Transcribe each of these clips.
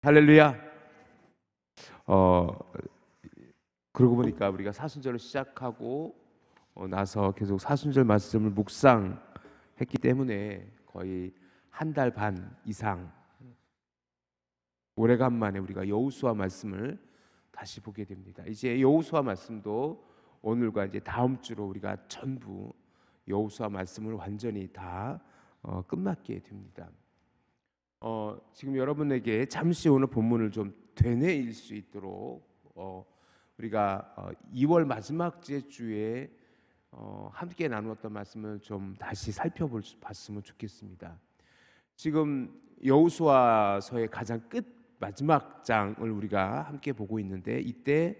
할렐루야. 어 그러고 보니까 우리가 사순절을 시작하고 나서 계속 사순절 말씀을 묵상했기 때문에 거의 한 달 반 이상 오래간만에 우리가 여호수아 말씀을 다시 보게 됩니다. 이제 여호수아 말씀도 오늘과 이제 다음 주로 우리가 전부 여호수아 말씀을 완전히 다 끝맞게 됩니다. 지금 여러분에게 잠시 오늘 본문을 좀 되뇌일 수 있도록 우리가 2월 마지막 주에 함께 나누었던 말씀을 좀 다시 살펴봤으면 좋겠습니다. 지금 여호수아서의 가장 끝 마지막 장을 우리가 함께 보고 있는데, 이때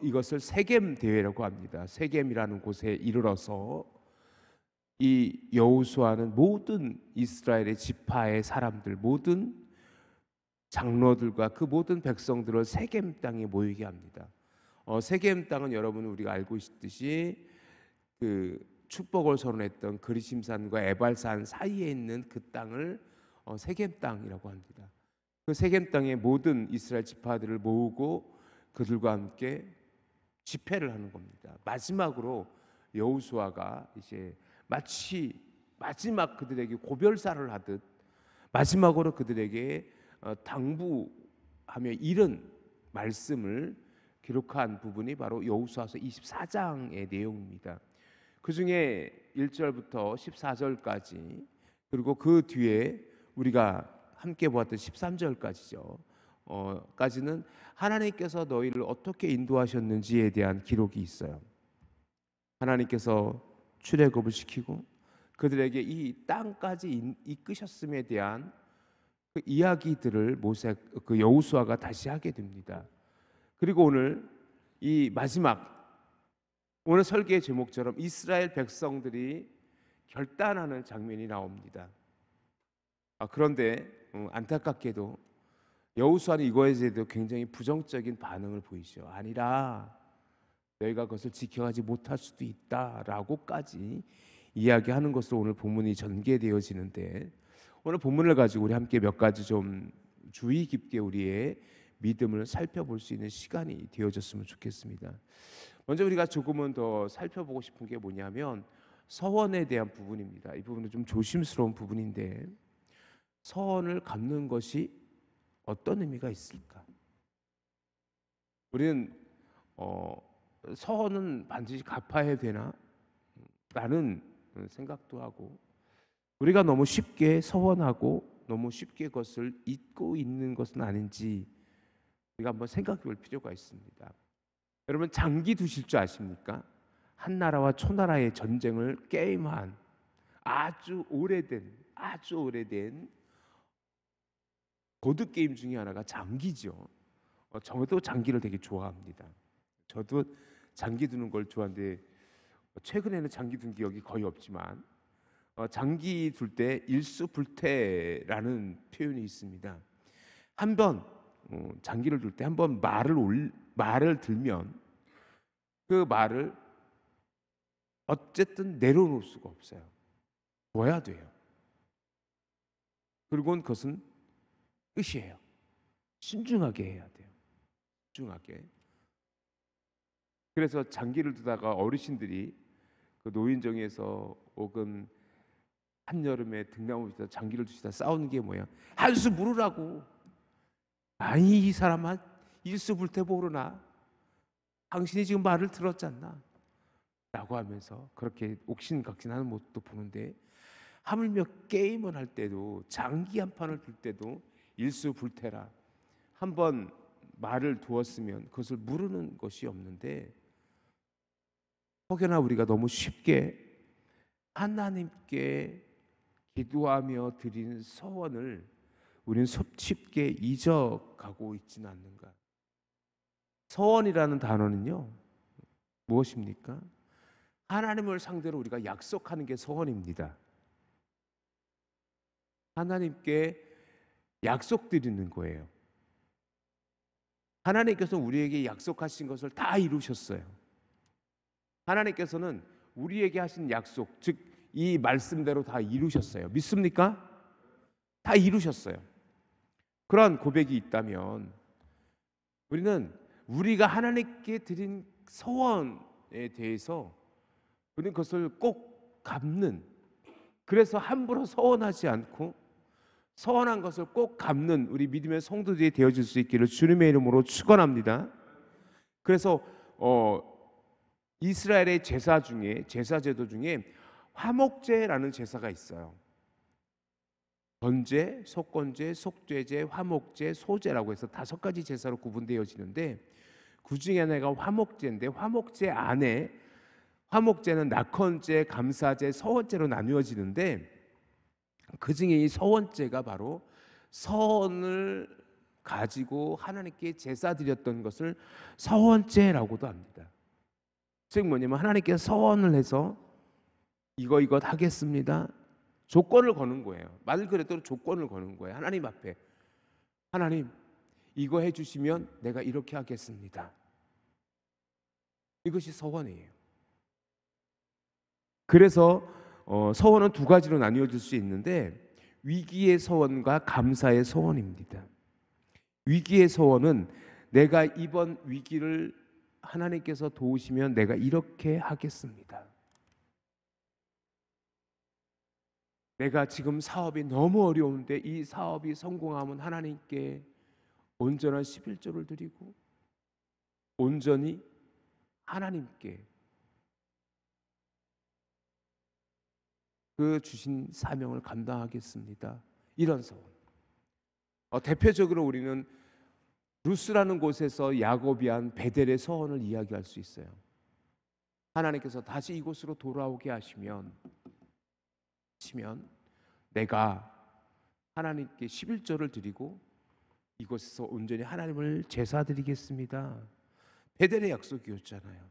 이것을 세겜 대회라고 합니다. 세겜이라는 곳에 이르러서 이 여호수아는 모든 이스라엘의 지파의 사람들, 모든 장로들과 그 모든 백성들을 세겜 땅에 모이게 합니다. 세겜 땅은 여러분 우리가 알고 있듯이 그 축복을 선언했던 그리심산과 에발산 사이에 있는 그 땅을 세겜 땅이라고 합니다. 그 세겜 땅에 모든 이스라엘 지파들을 모으고 그들과 함께 집회를 하는 겁니다. 마지막으로 여호수아가 이제 마치 마지막 그들에게 고별사를 하듯 마지막으로 그들에게 당부하며 이른 말씀을 기록한 부분이 바로 여호수아서 24장의 내용입니다. 그 중에 1절부터 14절까지, 그리고 그 뒤에 우리가 함께 보았던 13절까지죠. 까지는 하나님께서 너희를 어떻게 인도하셨는지에 대한 기록이 있어요. 하나님께서 출애굽을 시키고 그들에게 이 땅까지 이끄셨음에 대한 그 이야기들을 그 여호수아가 다시 하게 됩니다. 그리고 오늘 이 마지막 오늘 설계의 제목처럼 이스라엘 백성들이 결단하는 장면이 나옵니다. 그런데 안타깝게도 여호수아는 이거에 대해서 굉장히 부정적인 반응을 보이죠. 아니라 너희가 그것을 지켜가지 못할 수도 있다라고까지 이야기하는 것으로 오늘 본문이 전개되어지는데, 오늘 본문을 가지고 우리 함께 몇 가지 좀 주의 깊게 우리의 믿음을 살펴볼 수 있는 시간이 되어졌으면 좋겠습니다. 먼저 우리가 조금은 더 살펴보고 싶은 게 뭐냐면 서원에 대한 부분입니다. 이 부분은 좀 조심스러운 부분인데, 서원을 갚는 것이 어떤 의미가 있을까? 우리는 서원은 반드시 갚아야 되나? 라는 생각도 하고, 우리가 너무 쉽게 서원하고 너무 쉽게 그것을 잊고 있는 것은 아닌지 우리가 한번 생각해 볼 필요가 있습니다. 여러분, 장기 두실 줄 아십니까? 한 나라와 초나라의 전쟁을 게임한 아주 오래된 보드게임 중에 하나가 장기죠. 저도 장기를 되게 좋아합니다. 저도 장기 두는 걸 좋아하는데 최근에는 장기 둔 기억이 거의 없지만 장기 둘 때 일수불태라는 표현이 있습니다. 한번 장기를 둘 때 한 번 말을 들면 그 말을 어쨌든 내려놓을 수가 없어요. 둬야 돼요. 그리고는 그것은 끝이에요. 신중하게 해야 돼요. 신중하게. 그래서 장기를 두다가 어르신들이 그 노인정에서 혹은 한여름에 등나무 밑에서 장기를 두시다 싸우는 게 뭐야? 한 수 물으라고. 아니, 이 사람아, 일수불태 모르나? 당신이 지금 말을 들었잖아 라고 하면서 그렇게 옥신각신하는 모습도 보는데, 하물며 게임을 할 때도 장기 한 판을 둘 때도 일수불태라. 한번 말을 두었으면 그것을 물으는 것이 없는데, 혹여나 우리가 너무 쉽게 하나님께 기도하며 드리는 서원을 우리는 쉽게 잊어가고 있지는 않는가? 서원이라는 단어는요, 무엇입니까? 하나님을 상대로 우리가 약속하는 게 서원입니다. 하나님께 약속드리는 거예요. 하나님께서 우리에게 약속하신 것을 다 이루셨어요. 하나님께서는 우리에게 하신 약속, 즉 이 말씀대로 다 이루셨어요. 믿습니까? 다 이루셨어요. 그러한 고백이 있다면 우리는 우리가 하나님께 드린 서원에 대해서 우리는 그것을 꼭 갚는, 그래서 함부로 서원하지 않고 서원한 것을 꼭 갚는 우리 믿음의 성도들이 되어질 수 있기를 주님의 이름으로 축원합니다. 그래서 이스라엘의 제사제도 중에 화목제라는 제사가 있어요. 번제, 속건제, 속죄제, 화목제, 소제라고 해서 5가지 제사로 구분되어지는데 그 중에 하나가 화목제인데, 화목제는 낙헌제, 감사제, 서원제로 나누어지는데 그 중에 이 서원제가 바로 서원을 가지고 하나님께 제사 드렸던 것을 서원제라고도 합니다. 즉 뭐냐면 하나님께 서원을 해서 이것 하겠습니다. 조건을 거는 거예요. 말 그대로 조건을 거는 거예요. 하나님 앞에, 하나님 이거 해주시면 내가 이렇게 하겠습니다. 이것이 서원이에요. 그래서 서원은 2가지로 나뉘어질 수 있는데 위기의 서원과 감사의 서원입니다. 위기의 서원은 내가 이번 위기를 하나님께서 도우시면 내가 이렇게 하겠습니다. 내가 지금 사업이 너무 어려운데 이 사업이 성공하면 하나님께 온전한 11조를 드리고 온전히 하나님께 그 주신 사명을 감당하겠습니다. 이런 서원. 대표적으로 우리는 루스라는 곳에서 야곱이 한 베델의 서원을 이야기할 수 있어요. 하나님께서 다시 이곳으로 돌아오게 하시면 내가 하나님께 11조를 드리고 이곳에서 온전히 하나님을 제사드리겠습니다. 베델의 약속이었잖아요.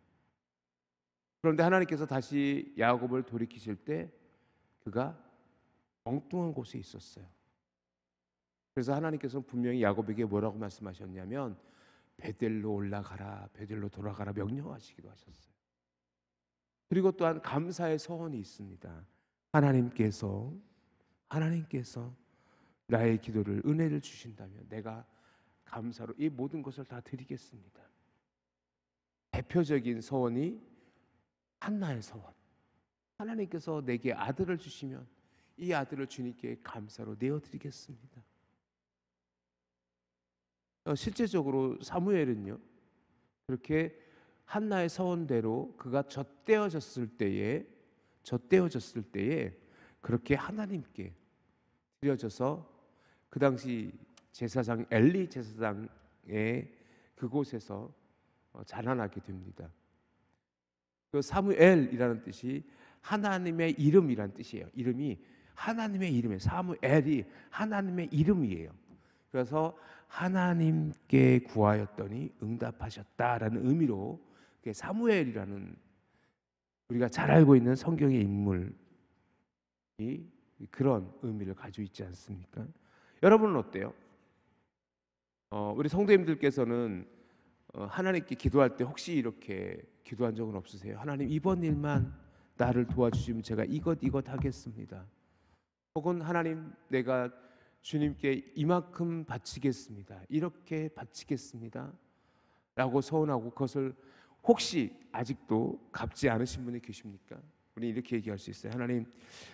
그런데 하나님께서 다시 야곱을 돌이키실 때 그가 엉뚱한 곳에 있었어요. 그래서 하나님께서는 분명히 야곱에게 뭐라고 말씀하셨냐면 베델로 올라가라, 베델로 돌아가라 명령하시기도 하셨어요. 그리고 또한 감사의 서원이 있습니다. 하나님께서 나의 기도를, 은혜를 주신다면 내가 감사로 이 모든 것을 다 드리겠습니다. 대표적인 서원이 한나의 서원. 하나님께서 내게 아들을 주시면 이 아들을 주님께 감사로 내어드리겠습니다. 실제적으로 사무엘은요, 그렇게 한나의 서원대로 그가 젖되어졌을 때에 그렇게 하나님께 드려져서 그 당시 제사장 엘리 제사장의 그곳에서 자라나게 됩니다. 그 사무엘이라는 뜻이 하나님의 이름이라는 뜻이에요. 이름이 하나님의 이름이에요. 사무엘이 하나님의 이름이에요. 그래서 하나님께 구하였더니 응답하셨다라는 의미로 사무엘이라는 우리가 잘 알고 있는 성경의 인물이 그런 의미를 가지고 있지 않습니까? 여러분은 어때요? 우리 성도님들께서는 하나님께 기도할 때 혹시 이렇게 기도한 적은 없으세요? 하나님 이번 일만 나를 도와주시면 제가 이것 하겠습니다. 혹은 하나님 내가 주님께 이만큼 바치겠습니다. 이렇게 바치겠습니다. 라고 서원하고 그것을 혹시 아직도 갚지 않으신 분이 계십니까? 우리 이렇게 얘기할 수 있어요. 하나님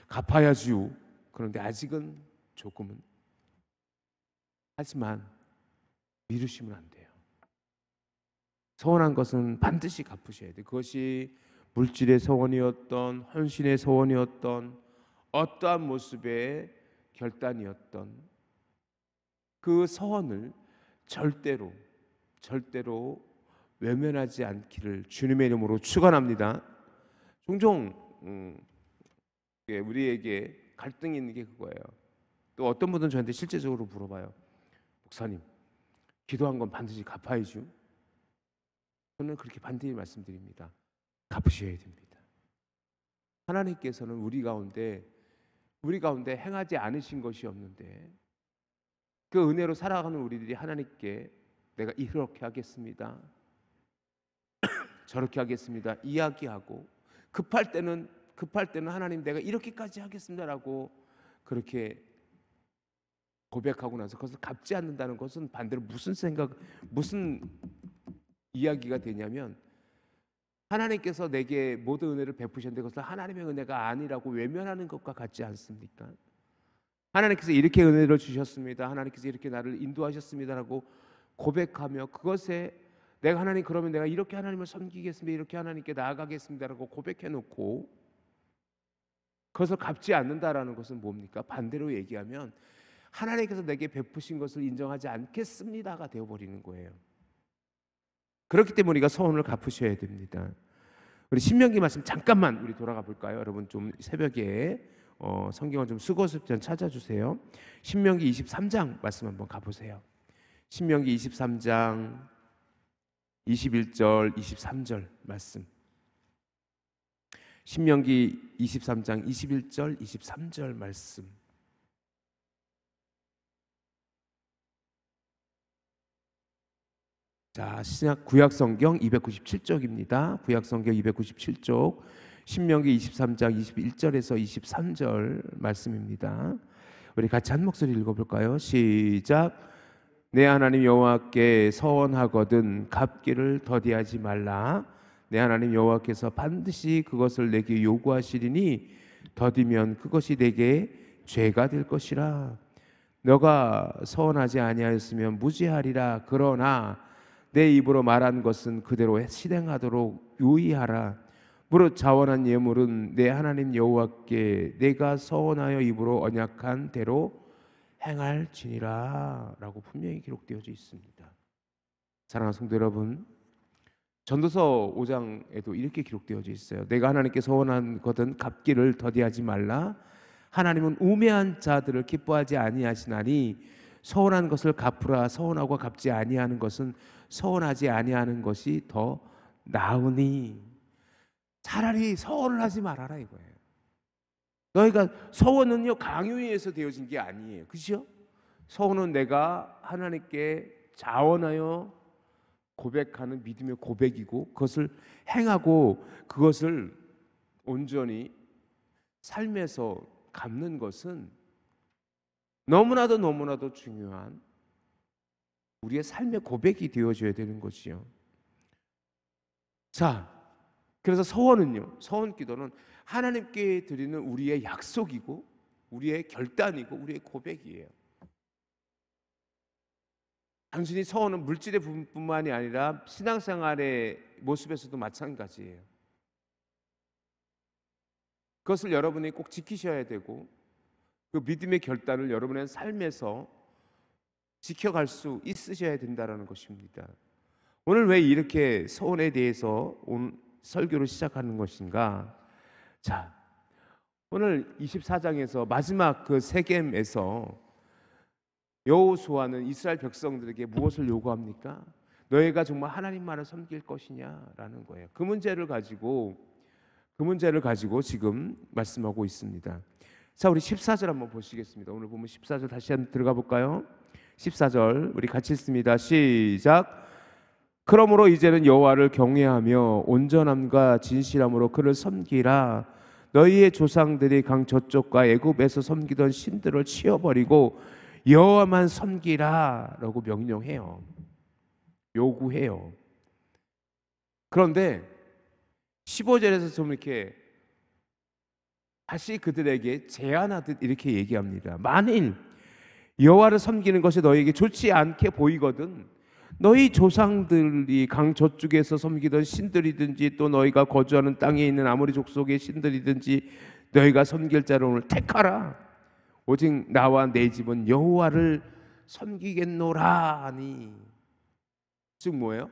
갚아야지요. 그런데 아직은 조금은. 하지만 미루시면 안 돼요. 서원한 것은 반드시 갚으셔야 돼요. 그것이 물질의 서원이었던, 헌신의 서원이었던, 어떠한 모습의 결단이었던 그 서원을 절대로 외면하지 않기를 주님의 이름으로 축원합니다. 종종 우리에게 갈등이 있는 게 그거예요. 또 어떤 분들은 저한테 실제적으로 물어봐요. 목사님, 기도한 건 반드시 갚아야죠. 저는 그렇게 반드시 말씀드립니다. 갚으셔야 됩니다. 하나님께서는 우리 가운데 행하지 않으신 것이 없는데 그 은혜로 살아가는 우리들이 하나님께 내가 이렇게 하겠습니다, 저렇게 하겠습니다 이야기하고 급할 때는 하나님 내가 이렇게까지 하겠습니다라고 그렇게 고백하고 나서 그것을 갚지 않는다는 것은 반대로 무슨 이야기가 되냐면, 하나님께서 내게 모든 은혜를 베푸셨는데 그것을 하나님의 은혜가 아니라고 외면하는 것과 같지 않습니까? 하나님께서 이렇게 은혜를 주셨습니다, 하나님께서 이렇게 나를 인도하셨습니다라고 고백하며, 그것에 내가 하나님 그러면 내가 이렇게 하나님을 섬기겠습니다, 이렇게 하나님께 나아가겠습니다라고 고백해놓고 그것을 갚지 않는다라는 것은 뭡니까? 반대로 얘기하면 하나님께서 내게 베푸신 것을 인정하지 않겠습니다가 되어버리는 거예요. 그렇기 때문에 우리가 서원을 갚으셔야 됩니다. 우리 신명기 말씀 잠깐만 우리 돌아가 볼까요? 여러분 좀 새벽에 성경을 좀 수고습전 찾아주세요. 신명기 23장 말씀 한번 가보세요. 신명기 23장 21절 23절 말씀. 신명기 23장 21절 23절 말씀. 자, 신약 구약성경 297쪽입니다. 구약성경 297쪽 신명기 23장 21절에서 23절 말씀입니다. 우리 같이 한 목소리 읽어볼까요? 시작. 내 하나님 여호와께 서원하거든 갚기를 더디하지 말라. 내 하나님 여호와께서 반드시 그것을 내게 요구하시리니 더디면 그것이 내게 죄가 될 것이라. 너가 서원하지 아니하였으면 무죄하리라. 그러나 내 입으로 말한 것은 그대로 실행하도록 유의하라. 무릇 자원한 예물은 내 하나님 여호와께 내가 서원하여 입으로 언약한 대로 행할지니라 라고 분명히 기록되어져 있습니다. 사랑하는 성도 여러분, 전도서 5장에도 이렇게 기록되어져 있어요. 내가 하나님께 서원한 것은 갚기를 더디하지 말라. 하나님은 우매한 자들을 기뻐하지 아니하시나니 서원한 것을 갚으라. 서원하고 갚지 아니하는 것은 서원하지 아니하는 것이 더 나으니. 차라리 서원을 하지 말아라 이거예요. 너희가 서원은요 강요에서 되어진 게 아니에요. 그렇죠? 서원은 내가 하나님께 자원하여 고백하는 믿음의 고백이고, 그것을 행하고 그것을 온전히 삶에서 갚는 것은 너무나도 중요한 우리의 삶의 고백이 되어줘야 되는 것이요. 자, 그래서 서원은요, 서원 기도는 하나님께 드리는 우리의 약속이고 우리의 결단이고 우리의 고백이에요. 단순히 서원은 물질의 부분뿐만이 아니라 신앙생활의 모습에서도 마찬가지예요. 그것을 여러분이 꼭 지키셔야 되고, 그 믿음의 결단을 여러분의 삶에서 지켜갈 수 있으셔야 된다는 것입니다. 오늘 왜 이렇게 서원에 대해서 오늘 설교를 시작하는 것인가? 자, 오늘 24장에서 마지막 그 세겜에서 여호수아는 이스라엘 백성들에게 무엇을 요구합니까? 너희가 정말 하나님만을 섬길 것이냐라는 거예요. 그 문제를 가지고 지금 말씀하고 있습니다. 자, 우리 14절 한번 보시겠습니다. 오늘 보면 14절 다시 한번 들어가 볼까요? 14절 우리 같이 읽습니다. 시작. 그러므로 이제는 여호와를 경외하며 온전함과 진실함으로 그를 섬기라. 너희의 조상들이 강 저쪽과 애굽에서 섬기던 신들을 치워버리고 여호와만 섬기라 라고 명령해요. 요구해요. 그런데 15절에서 좀 이렇게 다시 그들에게 제안하듯 이렇게 얘기합니다. 만일 여호와를 섬기는 것이 너희에게 좋지 않게 보이거든 너희 조상들이 강 저쪽에서 섬기던 신들이든지 또 너희가 거주하는 땅에 있는 아모리 족속의 신들이든지 너희가 섬길 자를 오늘 택하라. 오직 나와 내 집은 여호와를 섬기겠노라 하니. 즉 뭐예요?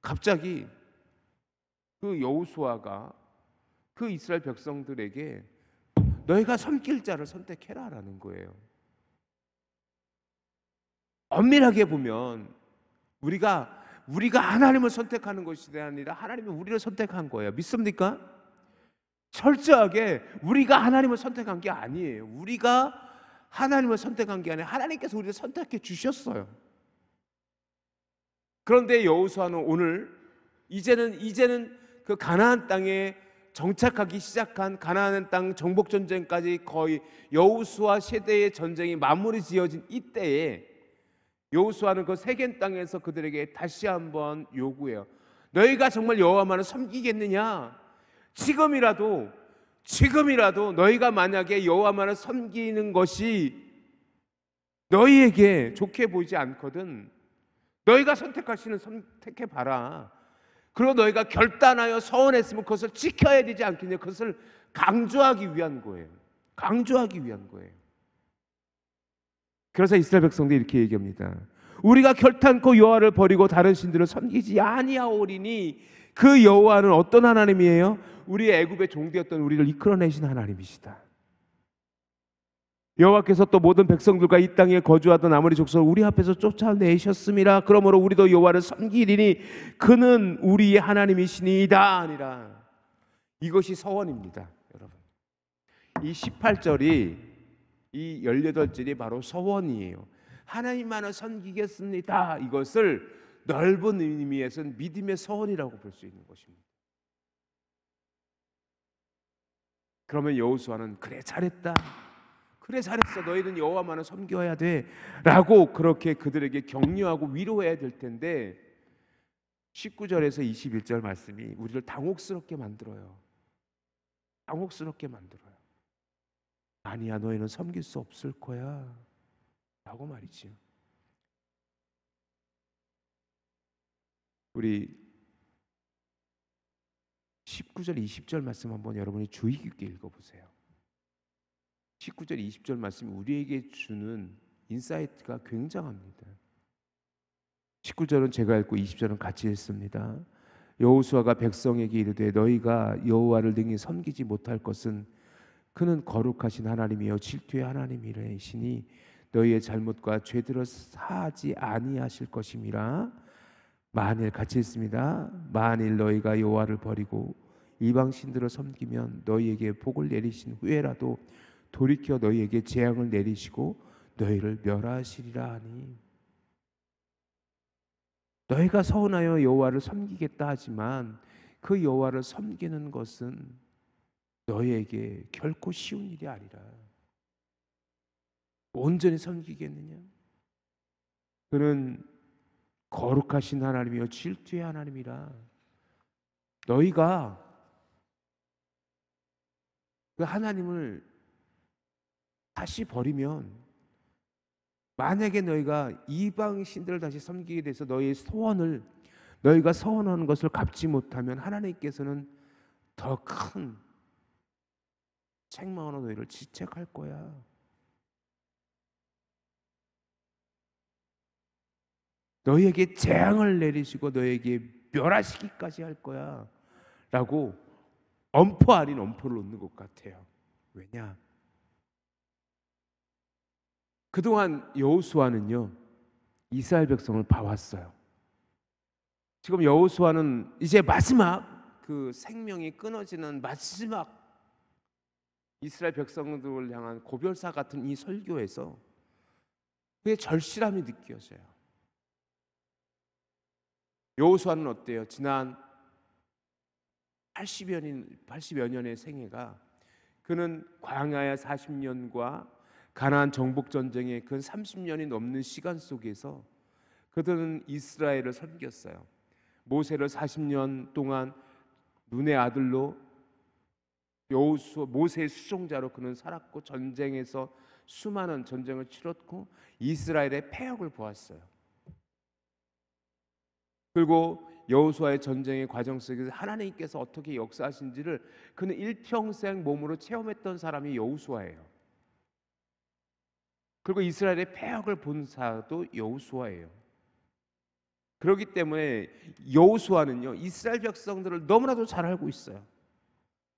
갑자기 그 여호수아가 그 이스라엘 백성들에게 너희가 섬길 자를 선택해라라는 거예요. 엄밀하게 보면 우리가 하나님을 선택하는 것이 아니라 하나님이 우리를 선택한 거예요. 믿습니까? 철저하게 우리가 하나님을 선택한 게 아니에요. 우리가 하나님을 선택한 게 아니라 하나님께서 우리를 선택해 주셨어요. 그런데 여호수아는 오늘 이제는 그 가나안 땅에 정착하기 시작한 가나안 땅 정복 전쟁까지 거의 여호수아 세대의 전쟁이 마무리 지어진 이때에 여호수아는 그 세겜 땅에서 그들에게 다시 한번 요구해요. 너희가 정말 여호와만을 섬기겠느냐? 지금이라도 너희가 만약에 여호와만을 섬기는 것이 너희에게 좋게 보이지 않거든 너희가 선택해 봐라. 그리고 너희가 결단하여 서원했으면 그것을 지켜야 되지 않겠냐? 그것을 강조하기 위한 거예요. 그래서 이스라엘 백성들이 이렇게 얘기합니다. 우리가 결단코 여호와를 버리고 다른 신들을 섬기지 아니하오리니 그 여호와는 어떤 하나님이에요? 우리 애굽의 종되었던 우리를 이끌어내신 하나님이시다. 여호와께서 또 모든 백성들과 이 땅에 거주하던 아모리 족속을 우리 앞에서 쫓아내셨음이라. 그러므로 우리도 여호와를 섬기리니 그는 우리의 하나님이시니이다 아니라. 이것이 서원입니다, 여러분. 이 18절이 이 18절이 바로 서원이에요. 하나님만을 섬기겠습니다. 이것을 넓은 의미에서는 믿음의 서원이라고 볼 수 있는 것입니다. 그러면 여호수아는 그래 잘했어 너희는 여호와만을 섬겨야 돼 라고 그렇게 그들에게 격려하고 위로해야 될 텐데 19절에서 21절 말씀이 우리를 당혹스럽게 만들어요. 아니야 너희는 섬길 수 없을 거야 라고 말이지요. 우리 19절 20절 말씀 한번 여러분이 주의 깊게 읽어보세요. 19절 20절 말씀이 우리에게 주는 인사이트가 굉장합니다. 19절은 제가 읽고 20절은 같이 읽습니다. 여호수아가 백성에게 이르되 너희가 여호와를 능히 섬기지 못할 것은 그는 거룩하신 하나님이요 질투의 하나님이시니 너희의 잘못과 죄들을 사하지 아니하실 것임이라. 만일 같이 읽습니다. 만일 너희가 여호와를 버리고 이방 신들을 섬기면 너희에게 복을 내리신 후에라도 돌이켜 너희에게 재앙을 내리시고 너희를 멸하시리라 하니. 너희가 서운하여 여호와를 섬기겠다 하지만 그 여호와를 섬기는 것은 너희에게 결코 쉬운 일이 아니라. 온전히 섬기겠느냐? 그는 거룩하신 하나님이요 질투의 하나님이라. 너희가 그 하나님을 다시 버리면, 만약에 너희가 이방 신들을 다시 섬기게 돼서 너희의 소원을, 너희가 서원하는 것을 갚지 못하면 하나님께서는 더 큰 책망으로 너희를 지책할 거야. 너희에게 재앙을 내리시고 너희에게 멸하시기까지 할 거야 라고 엄포 아닌 엄포를 놓는 것 같아요. 왜냐? 그동안 여호수아는요 이스라엘 백성을 봐왔어요. 지금 여호수아는 이제 마지막 그 생명이 끊어지는 마지막 이스라엘 백성들을 향한 고별사 같은 이 설교에서 그의 절실함이 느껴져요. 여호수아는 어때요? 지난 80여 년의 생애가, 그는 광야의 40년과 가나안 정복 전쟁의 그 30년이 넘는 시간 속에서 그들은 이스라엘을 섬겼어요. 모세를 40년 동안 눈의 아들로 모세의 수종자로 그는 살았고, 전쟁에서 수많은 전쟁을 치렀고 이스라엘의 패역을 보았어요. 그리고 여호수아의 전쟁의 과정 속에서 하나님께서 어떻게 역사하신지를 그는 일평생 몸으로 체험했던 사람이 여호수아예요. 그리고 이스라엘의 패역을 본 사도 여호수아예요. 그렇기 때문에 여호수아는요 이스라엘 백성들을 너무나도 잘 알고 있어요.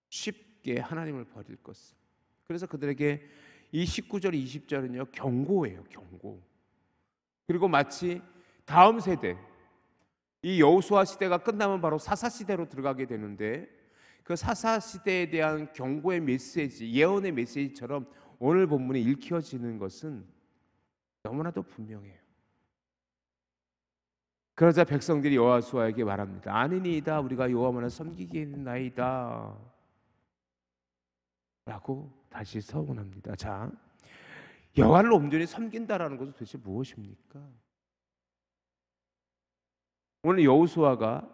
쉽게 하나님을 버릴 것을. 그래서 그들에게 이 19절 20절은요 경고예요. 경고. 그리고 마치 다음 세대, 이 여호수아 시대가 끝나면 바로 사사 시대로 들어가게 되는데, 그 사사 시대에 대한 경고의 메시지, 예언의 메시지처럼 오늘 본문에 읽혀지는 것은 너무나도 분명해요. 그러자 백성들이 여호수아에게 말합니다. 아니니이다, 우리가 여호와만을 섬기겠나이다. 라고 다시 서원합니다. 자, 여호와를 온전히 섬긴다라는 것은 도대체 무엇입니까? 오늘 여호수아가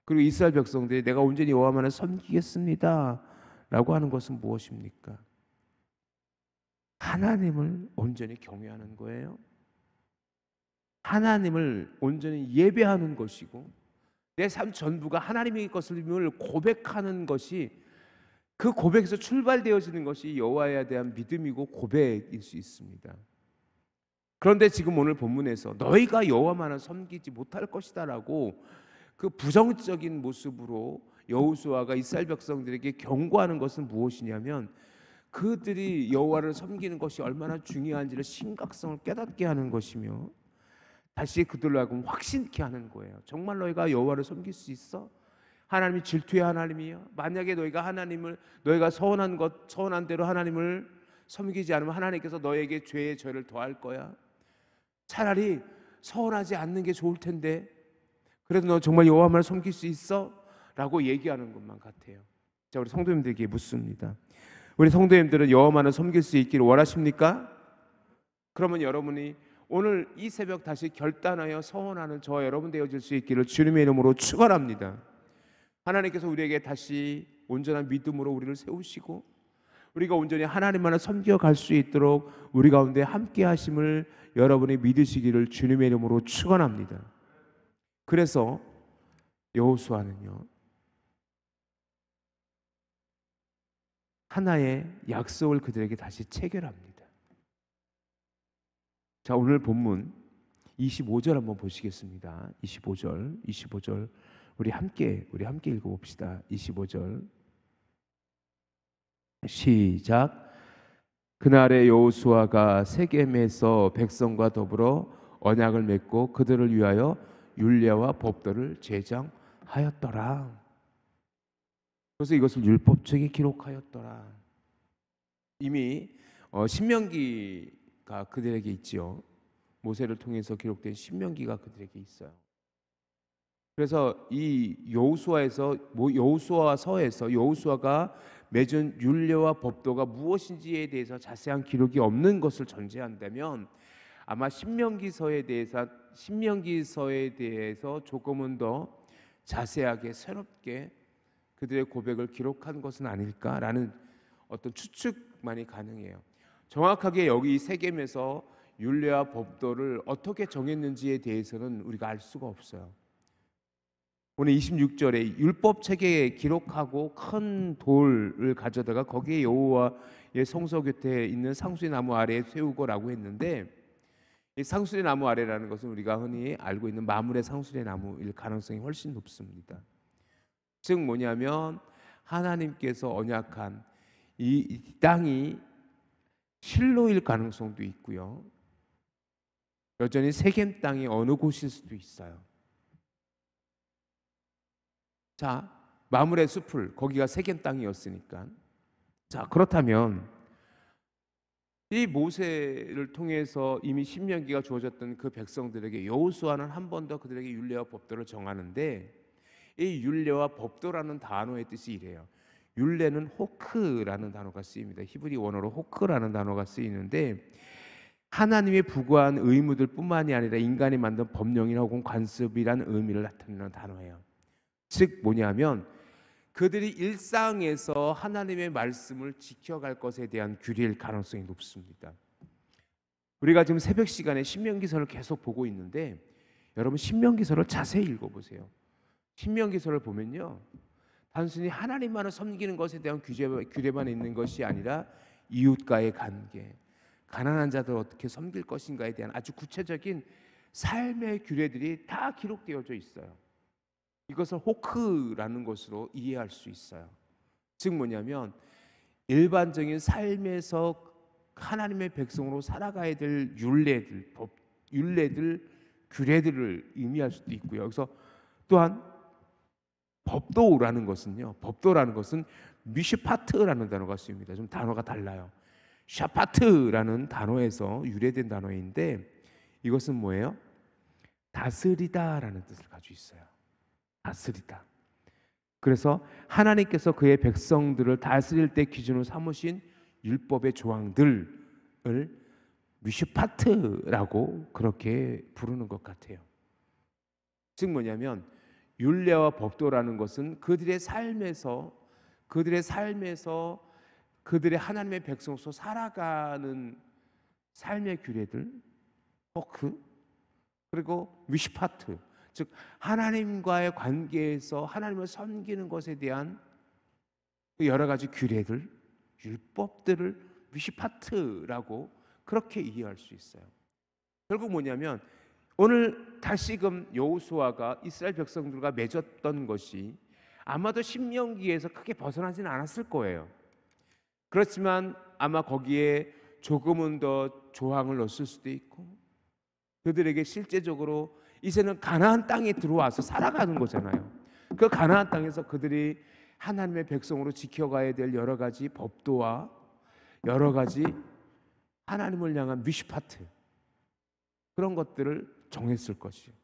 그리고 이스라엘 백성들이 내가 온전히 여호와만을 섬기겠습니다 라고 하는 것은 무엇입니까? 하나님을 온전히 경외하는 거예요. 하나님을 온전히 예배하는 것이고 내 삶 전부가 하나님의 것을 고백하는 것이, 그 고백에서 출발되어지는 것이 여호와에 대한 믿음이고 고백일 수 있습니다. 그런데 지금 오늘 본문에서 너희가 여호와만을 섬기지 못할 것이다라고 그 부정적인 모습으로 여호수아가 이스라엘 백성들에게 경고하는 것은 무엇이냐면, 그들이 여호와를 섬기는 것이 얼마나 중요한지를 심각성을 깨닫게 하는 것이며 다시 그들로 하여금 확신케 하는 거예요. 정말 너희가 여호와를 섬길 수 있어? 하나님이 질투의 하나님이요? 만약에 너희가 서원한 대로 하나님을 섬기지 않으면 하나님께서 너에게 죄의 죄를 더할 거야. 차라리 서원하지 않는 게 좋을 텐데 그래도 너 정말 여호와만을 섬길 수 있어? 라고 얘기하는 것만 같아요. 자, 우리 성도님들에게 묻습니다. 우리 성도님들은 여호와만을 섬길 수 있기를 원하십니까? 그러면 여러분이 오늘 이 새벽 다시 결단하여 서원하는 저와 여러분 되어질 수 있기를 주님의 이름으로 축원합니다. 하나님께서 우리에게 다시 온전한 믿음으로 우리를 세우시고 우리가 온전히 하나님만을 섬겨갈 수 있도록 우리 가운데 함께 하심을 여러분이 믿으시기를 주님의 이름으로 축원합니다. 그래서 여호수아는요, 하나의 약속을 그들에게 다시 체결합니다. 자, 오늘 본문 25절 한번 보시겠습니다. 25절 우리 함께 읽어봅시다. 25절 시작. 그날에 여호수아가 세겜에서 백성과 더불어 언약을 맺고 그들을 위하여 율례와 법도를 제정하였더라. 그래서 이것을 율법책에 기록하였더라. 이미 신명기가 그들에게 있지요. 모세를 통해서 기록된 신명기가 그들에게 있어요. 그래서 이 여호수아서에서 여호수아가 맺은 율례와 법도가 무엇인지에 대해서 자세한 기록이 없는 것을 전제한다면 아마 신명기서에 대해서 조금은 더 자세하게 새롭게 그들의 고백을 기록한 것은 아닐까라는 어떤 추측만이 가능해요. 정확하게 여기 세겜에서 율례와 법도를 어떻게 정했는지에 대해서는 우리가 알 수가 없어요. 오늘 26절에 율법책에 기록하고 큰 돌을 가져다가 거기에 여호와의 성소 곁에 있는 상수리 나무 아래에 세우고라고 했는데, 이 상수리 나무 아래라는 것은 우리가 흔히 알고 있는 마물의 상수리 나무일 가능성이 훨씬 높습니다. 즉 뭐냐면 하나님께서 언약한 이 땅이 실로일 가능성도 있고요, 여전히 세겜 땅이 어느 곳일 수도 있어요. 자, 마물의 숲을, 거기가 세겜 땅이었으니까. 자, 그렇다면 이 모세를 통해서 이미 신명기가 주어졌던 그 백성들에게 여호수아는 한 번 더 그들에게 율례와 법도를 정하는데, 이 율례와 법도라는 단어의 뜻이 이래요. 율례는 호크라는 단어가 쓰입니다. 히브리 원어로 호크라는 단어가 쓰이는데, 하나님의 부과한 의무들 뿐만이 아니라 인간이 만든 법령이나 혹은 관습이라는 의미를 나타내는 단어예요. 즉 뭐냐면 그들이 일상에서 하나님의 말씀을 지켜갈 것에 대한 규례일 가능성이 높습니다. 우리가 지금 새벽 시간에 신명기서를 계속 보고 있는데 여러분 신명기서를 자세히 읽어보세요. 신명기서를 보면요, 단순히 하나님만을 섬기는 것에 대한 규례만 있는 것이 아니라 이웃과의 관계, 가난한 자들 어떻게 섬길 것인가에 대한 아주 구체적인 삶의 규례들이 다 기록되어져 있어요. 이것을 호크라는 것으로 이해할 수 있어요. 즉 뭐냐면 일반적인 삶에서 하나님의 백성으로 살아가야 될 율례들, 규례들을 의미할 수도 있고요. 여기서 또한 법도라는 것은 미슈파트라는 단어가 쓰입니다. 좀 단어가 달라요. 샤파트라는 단어에서 유래된 단어인데 이것은 뭐예요? 다스리다라는 뜻을 가지고 있어요. 다스리다. 그래서 하나님께서 그의 백성들을 다스릴 때 기준으로 삼으신 율법의 조항들을 미슈파트라고 그렇게 부르는 것 같아요. 즉 뭐냐면 율례와 법도라는 것은 그들의 삶에서 그들의 하나님의 백성으로서 살아가는 삶의 규례들, 호크, 그리고 미슈파트, 즉 하나님과의 관계에서 하나님을 섬기는 것에 대한 여러 가지 규례들, 율법들을 미슈파트라고 그렇게 이해할 수 있어요. 결국 뭐냐면 오늘 다시금 여호수아가 이스라엘 백성들과 맺었던 것이 아마도 신명기에서 크게 벗어나지는 않았을 거예요. 그렇지만 아마 거기에 조금은 더 조항을 넣었을 수도 있고, 그들에게 실제적으로 이제는 가나안 땅에 들어와서 살아가는 거잖아요. 그 가나안 땅에서 그들이 하나님의 백성으로 지켜가야 될 여러 가지 법도와 여러 가지 하나님을 향한 미슈파트, 그런 것들을 정했을 것이요.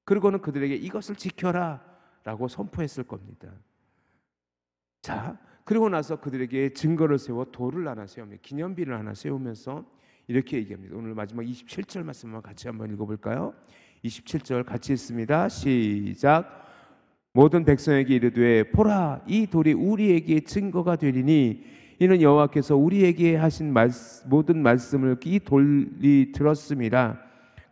그리고는 그들에게 이것을 지켜라 라고 선포했을 겁니다. 자, 그리고 나서 그들에게 증거를 세워 돌을 하나 세우며 기념비를 하나 세우면서 이렇게 얘기합니다. 오늘 마지막 27절 말씀만 같이 한번 읽어볼까요? 27절 같이 읽습니다. 시작. 모든 백성에게 이르되 보라, 이 돌이 우리에게 증거가 되리니 이는 여호와께서 우리에게 하신 모든 말씀을 이 돌이 들었습니다.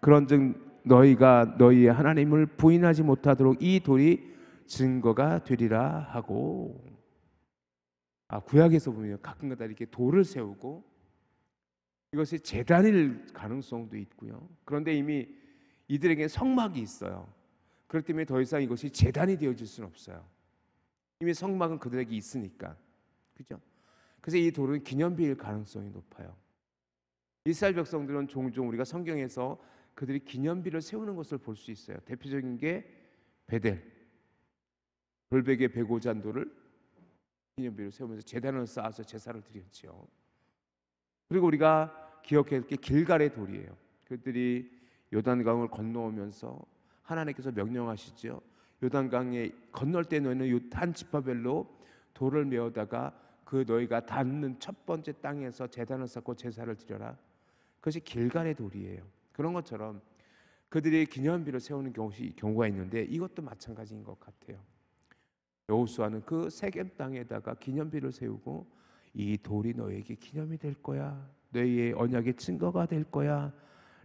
그런즉 너희가 너희의 하나님을 부인하지 못하도록 이 돌이 증거가 되리라 하고. 구약에서 보면 가끔가다 이렇게 돌을 세우고 이것이 제단일 가능성도 있고요. 그런데 이미 이들에게 성막이 있어요. 그렇기 때문에 더 이상 이것이 제단이 되어질 수는 없어요. 이미 성막은 그들에게 있으니까. 그죠? 그래서 이 돌은 기념비일 가능성이 높아요. 이스라엘 백성들은 종종 우리가 성경에서 그들이 기념비를 세우는 것을 볼 수 있어요. 대표적인 게 베델, 돌베개 105잔도를 기념비를 세우면서 제단을 쌓아서 제사를 드렸죠. 그리고 우리가 기억할 게 길갈의 돌이에요. 그들이 요단강을 건너오면서 하나님께서 명령하시죠. 요단강에 건널 때 너희는 한 지파별로 돌을 메어다가 그 너희가 닿는 첫 번째 땅에서 제단을 쌓고 제사를 드려라. 그것이 길갈의 돌이에요. 그런 것처럼 그들이 기념비를 세우는 경우가 있는데 이것도 마찬가지인 것 같아요. 여호수아는 그 세겜 땅에다가 기념비를 세우고 이 돌이 너에게 기념이 될 거야, 너희의 언약의 증거가 될 거야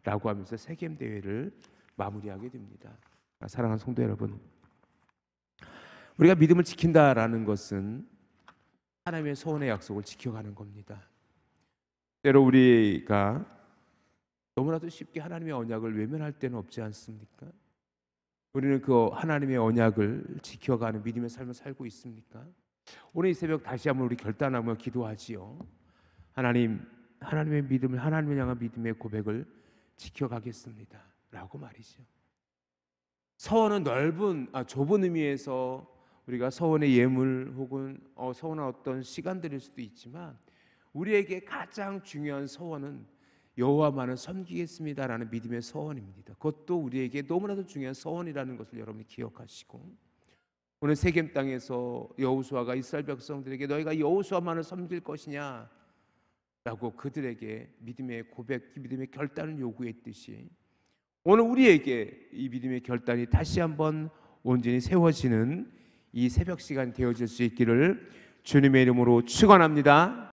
라고 하면서 세겜 대회를 마무리하게 됩니다. 사랑하는 성도 여러분, 우리가 믿음을 지킨다라는 것은 하나님의 소원의 약속을 지켜가는 겁니다. 때로 우리가 너무나도 쉽게 하나님의 언약을 외면할 때는 없지 않습니까? 우리는 그 하나님의 언약을 지켜가는 믿음의 삶을 살고 있습니까? 오늘 이 새벽 다시 한번 우리 결단하며 기도하지요. 하나님의 믿음을, 하나님을 향한 믿음의 고백을 지켜가겠습니다 라고 말이죠. 서원은 좁은 의미에서 우리가 서원의 예물 혹은 서원한 어떤 시간들일 수도 있지만 우리에게 가장 중요한 서원은 여호와만을 섬기겠습니다라는 믿음의 서원입니다. 그것도 우리에게 너무나도 중요한 서원이라는 것을 여러분이 기억하시고, 오늘 세겜 땅에서 여호수아가 이스라엘 백성들에게 너희가 여호수아만을 섬길 것이냐 라고 그들에게 믿음의 고백, 믿음의 결단을 요구했듯이 오늘 우리에게 이 믿음의 결단이 다시 한번 온전히 세워지는 이 새벽 시간 되어질 수 있기를 주님의 이름으로 축원합니다.